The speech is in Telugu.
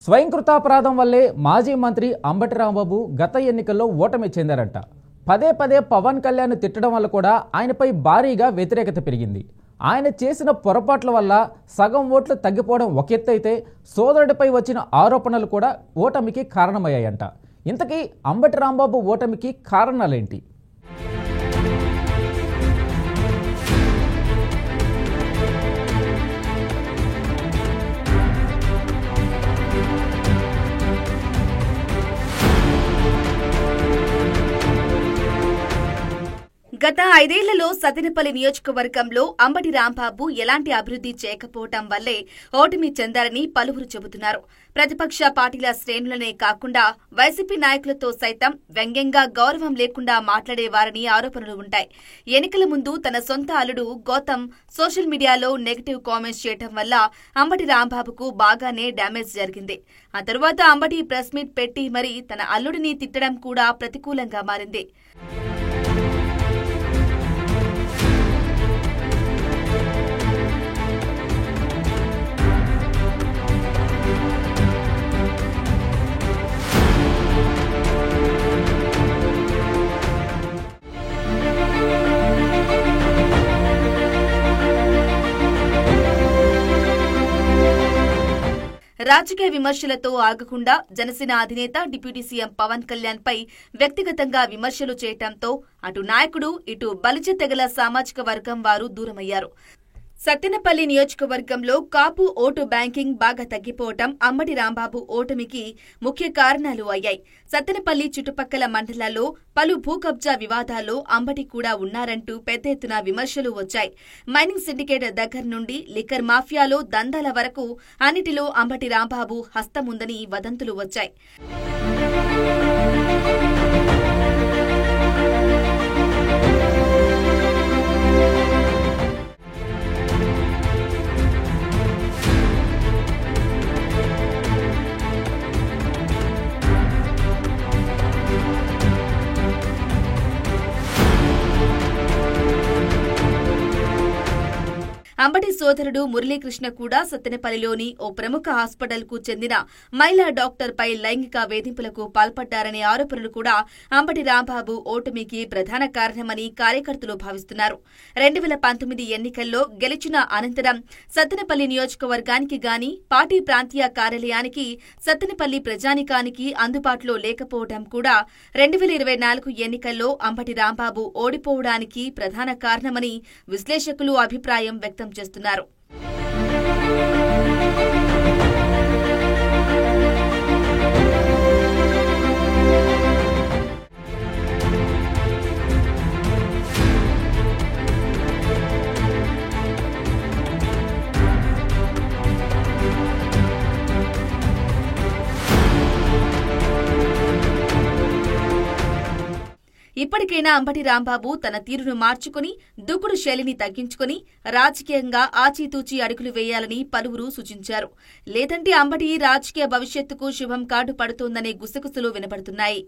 స్వయంకృతాపరాధం వల్లే మాజీ మంత్రి అంబటి రాంబాబు గత ఎన్నికల్లో ఓటమి చెందారంట. పదే పదే పవన్ కళ్యాణ్ తిట్టడం వల్ల కూడా ఆయనపై భారీగా వ్యతిరేకత పెరిగింది. ఆయన చేసిన పొరపాట్ల వల్ల సగం ఓట్లు తగ్గిపోవడం ఒక ఎత్తు అయితే, సోదరుడిపై వచ్చిన ఆరోపణలు కూడా ఓటమికి కారణమయ్యాయంట. ఇంతకీ అంబటి రాంబాబు ఓటమికి కారణాలేంటి? గత 5 ఏళ్లలో సత్తెనపల్లి నియోజకవర్గంలో అంబటి రాంబాబు ఎలాంటి అభివృద్ధి చేయకపోవటం వల్లే ఓటమి చెందారని పలువురు చెబుతున్నారు. ప్రతిపక్ష పార్టీల శ్రేణులనే కాకుండా వైసీపీ నాయకులతో సైతం వ్యంగ్యంగా గౌరవం లేకుండా మాట్లాడేవారని ఆరోపణలు ఉంటాయి. ఎన్నికల ముందు తన సొంత అల్లుడు గౌతమ్ సోషల్ మీడియాలో నెగటివ్ కామెంట్స్ చేయడం వల్ల అంబటి రాంబాబుకు బాగానే డ్యామేజ్ జరిగింది. ఆ తరువాత అంబటి ప్రెస్ మీట్ పెట్టి మరీ తన అల్లుడిని తిట్టడం కూడా ప్రతికూలంగా మారింది. రాజకీయ విమర్శలతో ఆగకుండా జనసేన అధినేత డిప్యూటీ సీఎం పవన్ కళ్యాణ్ పై వ్యక్తిగతంగా విమర్శలు చేయటంతో అటు నాయకుడు ఇటు బలిజ తెగల సామాజిక వర్గం వారు దూరమయ్యారు. సత్తెనపల్లి నియోజకవర్గంలో కాపు ఓటు బ్యాంకింగ్ బాగా తగ్గిపోవటం అంబటి రాంబాబు ఓటమికి ముఖ్య కారణాలు అయ్యాయి. సత్తెనపల్లి చుట్టుపక్కల మండలాల్లో పలు భూ కబ్జా వివాదాల్లో అంబటి కూడా ఉన్నారంటూ పెద్ద ఎత్తున విమర్శలు వచ్చాయి. మైనింగ్ సిండికేట్ దగ్గర నుండి లిక్కర్ మాఫియాలో దందాల వరకు అన్నిటిలో అంబటి రాంబాబు హస్తముందని వదంతులు వచ్చాయి. అంబటి సోదరుడు మురళీకృష్ణ కూడా సత్తెనపల్లిలోని ఓ ప్రముఖ హాస్పిటల్ కు చెందిన మహిళా డాక్టర్ పై లైంగిక వేధింపులకు పాల్పడ్డారనే ఆరోపణలు కూడా అంబటి రాంబాబు ఓటమికి ప్రధాన కారణమని కార్యకర్తలు భావిస్తున్నారు. 2019 ఎన్నికల్లో గెలిచిన అనంతరం సత్తెనపల్లి నియోజకవర్గానికి గాని పార్టీ ప్రాంతీయ కార్యాలయానికి సత్తెనపల్లి ప్రజానికానికి అందుబాటులో లేకపోవడం కూడా 2024 ఎన్నికల్లో అంబటి రాంబాబు ఓడిపోవడానికి ప్రధాన కారణమని విశ్లేషకులు అభిప్రాయం వ్యక్తం చేస్తున్నారు. ఇప్పటికైనా అంబటి రాంబాబు తన తీరును మార్చుకుని దూకుడు శైలిని తగ్గించుకుని రాజకీయంగా ఆచితూచి అడుగులు వేయాలని పలువురు సూచించారు. లేదంటే అంబటి రాజకీయ భవిష్యత్తుకు శుభం కార్డు పడుతోందనే గుసగుసలు వినపడుతున్నాయి.